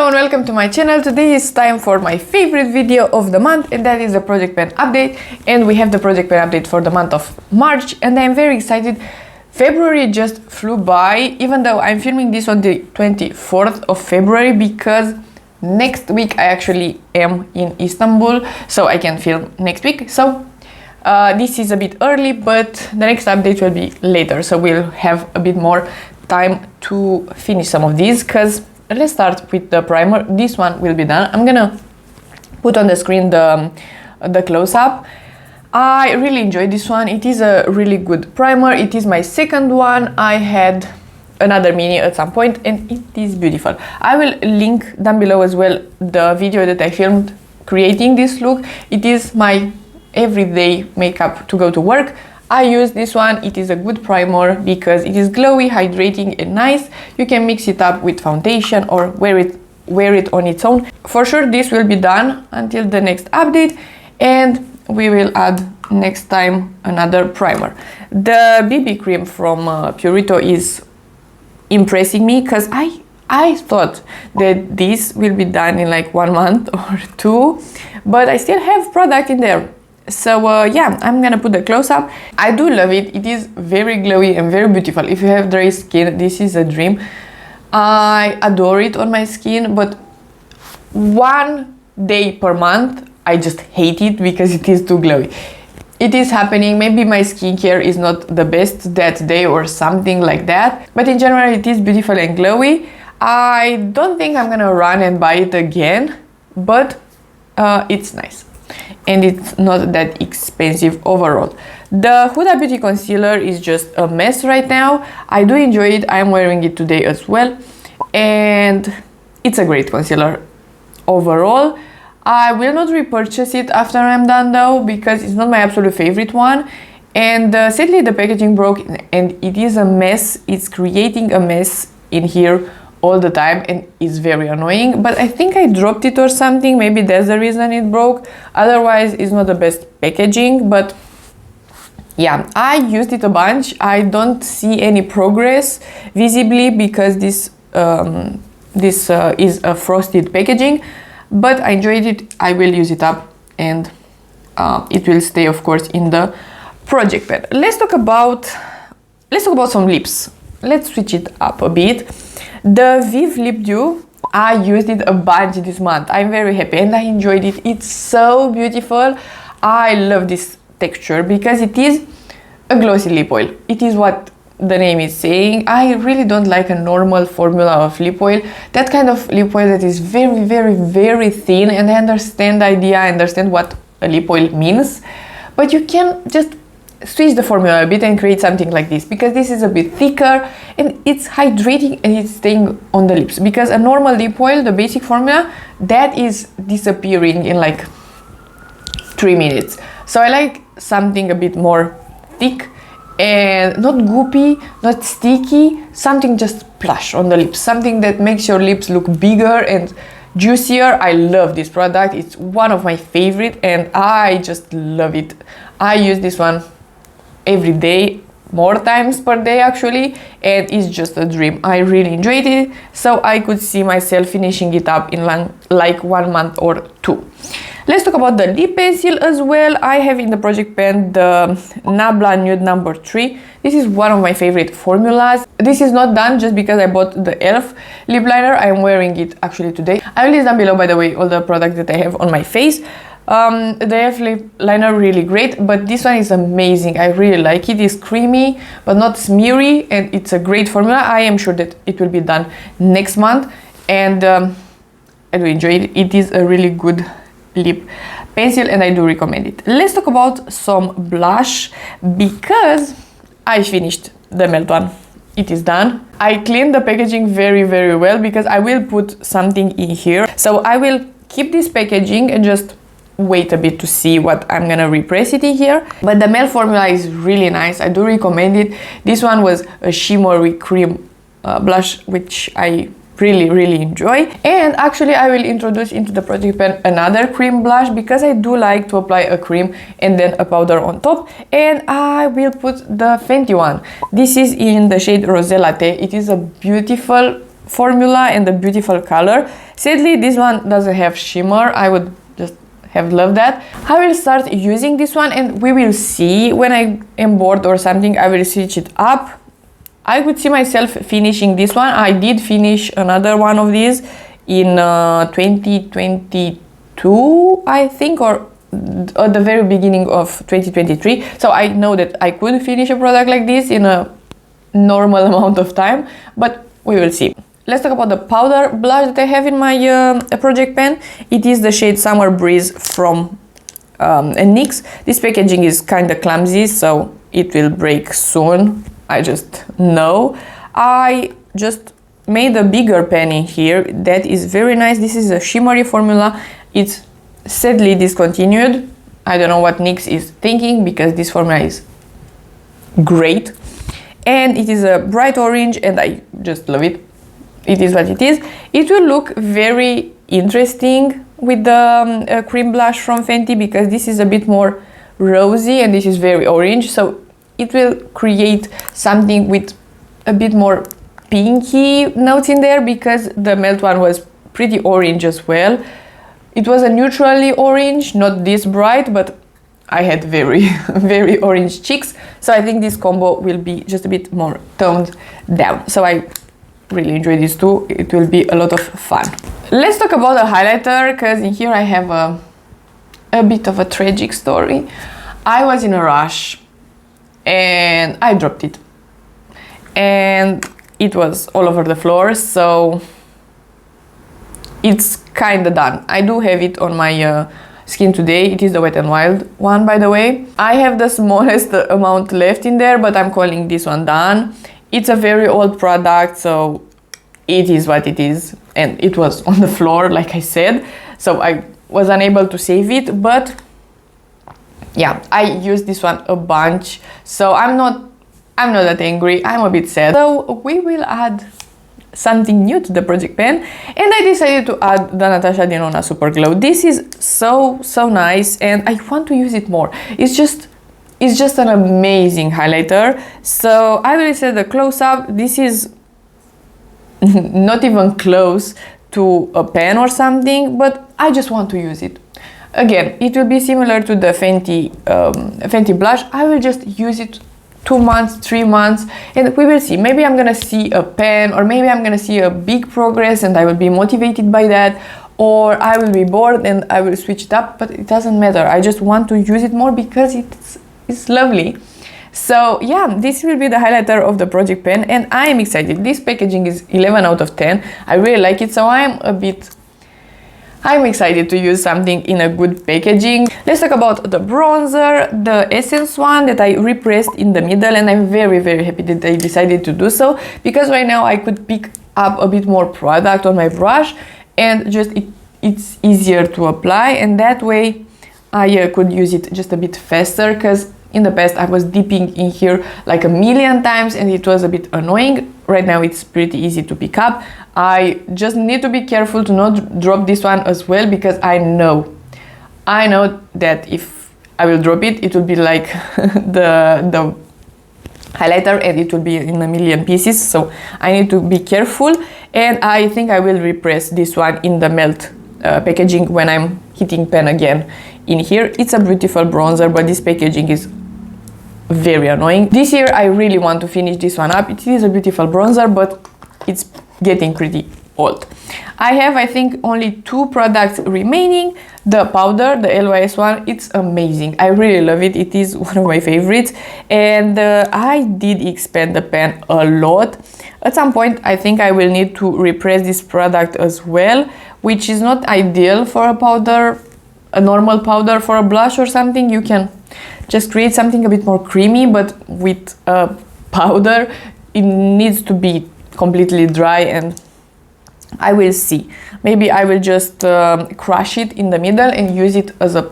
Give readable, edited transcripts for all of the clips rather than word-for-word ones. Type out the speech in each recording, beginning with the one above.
Hello and welcome to my channel. Today is time for my favorite video of the month, and that is the project pen update. And we have the project pen update for the month of March, and I'm very excited. February just flew by, even though I'm filming this on the 24th of February because next week I actually am in Istanbul, so I can film next week. So this is a bit early, but the next update will be later, so we'll have a bit more time to finish some of these. Because let's start with the primer. This one will be done. I'm gonna put on the screen the close-up. I really enjoyed this one. It is a really good primer. It is my second one. I had another mini at some point and it is beautiful. I will link down below as well the video that I filmed creating this look. It is my everyday makeup to go to work. I use this one. It is a good primer because it is glowy, hydrating and nice. You can mix it up with foundation or wear it on its own. For sure this will be done until the next update, and we will add next time another primer. The BB cream from Purito is impressing me because I thought that this will be done in like 1 month or 2, but I still have product in there. So yeah, I'm gonna put the close-up. I do love it. It is very glowy and very beautiful. If you have dry skin, this is a dream. I adore it on my skin, but 1 day per month I just hate it because it is too glowy. It is happening. Maybe my skincare is not the best that day or something like that, but in general it is beautiful and glowy. I don't think I'm gonna run and buy it again, but it's nice. And it's not that expensive overall. The Huda Beauty concealer is just a mess right now. I do enjoy it. I'm wearing it today as well, and it's a great concealer overall. I will not repurchase it after I'm done though, because it's not my absolute favorite one, and sadly the packaging broke and it is a mess. It's creating a mess in here all the time and it's very annoying, but I think I dropped it or something. Maybe that's the reason it broke. Otherwise it's not the best packaging, but yeah, I used it a bunch. I don't see any progress visibly because this is a frosted packaging, but I enjoyed it. I will use it up, and it will stay of course in the project pen. Let's talk about some lips. Let's switch it up a bit. The VIEVE Lip Dew, I used it a bunch this month. I'm very happy and I enjoyed it. It's so beautiful. I love this texture because it is a glossy lip oil. It is what the name is saying. I really don't like a normal formula of lip oil. That kind of lip oil that is very, very, very thin, and I understand the idea, I understand what a lip oil means, but you can just switch the formula a bit and create something like this, because this is a bit thicker and it's hydrating and it's staying on the lips, because a normal lip oil, the basic formula, that is disappearing in like 3 minutes. So I like something a bit more thick and not goopy, not sticky, something just plush on the lips, something that makes your lips look bigger and juicier. I love this product. It's one of my favorite and I just love it. I use this one every day, more times per day actually, and it's just a dream. I really enjoyed it, so I could see myself finishing it up in like 1 month or 2. Let's talk about the lip pencil as well. I have in the project pen the Nabla Nude number 3. This is one of my favorite formulas. This is not done just because I bought the e.l.f. lip liner. I'm wearing it actually today. I will list down below, by the way, all the products that I have on my face. The e.l.f. lip liner really great, but this one is amazing. I really like it. It's creamy but not smeary, and it's a great formula. I am sure that it will be done next month, and I do enjoy it. It is a really good lip pencil and I do recommend it. Let's talk about some blush, because I finished the Melt one. It is done. I cleaned the packaging very, very well because I will put something in here. So I will keep this packaging and just wait a bit to see what I'm gonna repress it in here. But the Melt formula is really nice. I do recommend it. This one was a shimmery cream blush, which I really enjoy. And actually I will introduce into the project pen another cream blush, because I do like to apply a cream and then a powder on top, and I will put the Fenty one. This is in the shade Rosé Latte. It is a beautiful formula and a beautiful color. Sadly, this one doesn't have shimmer. I would just have loved that. I will start using this one and we will see when I am bored or something. I will switch it up. I could see myself finishing this one. I did finish another one of these in 2022, I think, or at the very beginning of 2023. So I know that I could finish a product like this in a normal amount of time, but we will see. Let's talk about the powder blush that I have in my project pen. It is the shade Summer Breeze from NYX. This packaging is kind of clumsy, so it will break soon. I just know. I just made a bigger pen in here that is very nice. This is a shimmery formula. It's sadly discontinued. I don't know what NYX is thinking because this formula is great. And it is a bright orange and I just love it. It is what it is. It will look very interesting with the cream blush from Fenty because this is a bit more rosy and this is very orange. So it will create something with a bit more pinky notes in there because the melt one was pretty orange as well. It was a neutrally orange, not this bright, but I had very, very orange cheeks. So I think this combo will be just a bit more toned down. So I really enjoy this too. It will be a lot of fun. Let's talk about a highlighter because in here I have a bit of a tragic story. I was in a rush and I dropped it and it was all over the floor, so it's kind of done. I do have it on my skin today. It is the Wet n Wild one, by the way. I have the smallest amount left in there, but I'm calling this one done. It's a very old product, so it is what it is, and it was on the floor like I said, so I was unable to save it. But yeah, I used this one a bunch, so I'm not that angry. I'm a bit sad. So we will add something new to the project pen, and I decided to add the Natasha Denona Super Glow. This is so nice and I want to use it more. It's just an amazing highlighter. So I will say the close up. This is not even close to a pen or something, but I just want to use it. Again, it will be similar to the Fenty blush. I will just use it 2 months, 3 months, and we will see. Maybe I'm gonna see a pen, or maybe I'm gonna see a big progress and I will be motivated by that, or I will be bored and I will switch it up, but it doesn't matter. I just want to use it more because it's lovely. So yeah, this will be the highlighter of the project pen and I am excited. This packaging is 11 out of 10. I really like it, so I'm excited to use something in a good packaging. Let's talk about the bronzer, the Essence one that I repressed in the middle, and I'm very happy that I decided to do so because right now I could pick up a bit more product on my brush and just it's easier to apply, and that way I could use it just a bit faster because in the past I was dipping in here like a million times and it was a bit annoying. Right now it's pretty easy to pick up. I just need to be careful to not drop this one as well because I know that if I will drop it, it will be like the highlighter and it will be in a million pieces, so I need to be careful, and I think I will repress this one in the melt packaging when I'm hitting pen again in here. It's a beautiful bronzer, but this packaging is very annoying. This year I really want to finish this one up. It is a beautiful bronzer, but it's getting pretty old. I have, I think, only 2 products remaining. The powder, the LYS one, it's amazing. I really love it. It is one of my favorites, and I did expand the pen a lot. At some point I think I will need to repress this product as well, which is not ideal for a powder, a normal powder. For a blush or something, you can just create something a bit more creamy, but with a powder it needs to be completely dry, and I will see. Maybe I will just crush it in the middle and use it as a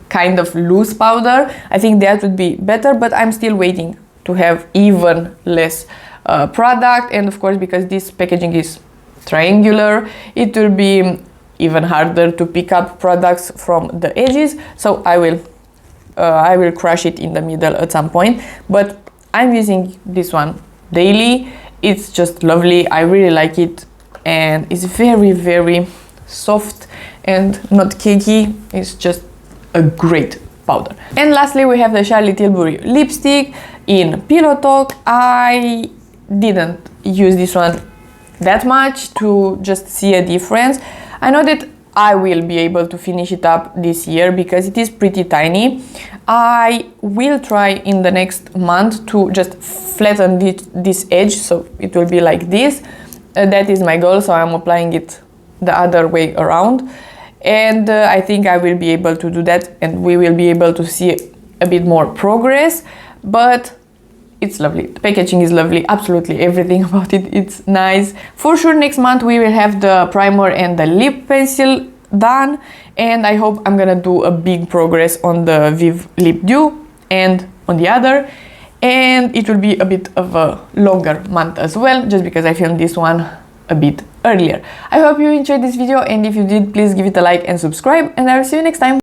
kind of loose powder. I think that would be better, but I'm still waiting to have even less product, and of course because this packaging is triangular, it will be even harder to pick up products from the edges, so I will crush it in the middle at some point. But I'm using this one daily it's just lovely. I really like it, and it's very, very soft and not cakey. It's just a great powder. And lastly, we have the Charlotte Tilbury lipstick in Pillow Talk. I didn't use this one that much to just see a difference. I know that I will be able to finish it up this year because it is pretty tiny. I will try in the next month to just flatten this edge, so it will be like this. That is my goal, so I'm applying it the other way around. And I think I will be able to do that, and we will be able to see a bit more progress, but it's lovely. The packaging is lovely, absolutely everything about it, it's nice. For sure next month we will have the primer and the lip pencil done, and I hope I'm gonna do a big progress on the VIEVE Lip Dew and on the other, and it will be a bit of a longer month as well, just because I filmed this one a bit earlier. I hope you enjoyed this video, and if you did, please give it a like and subscribe, and I will see you next time.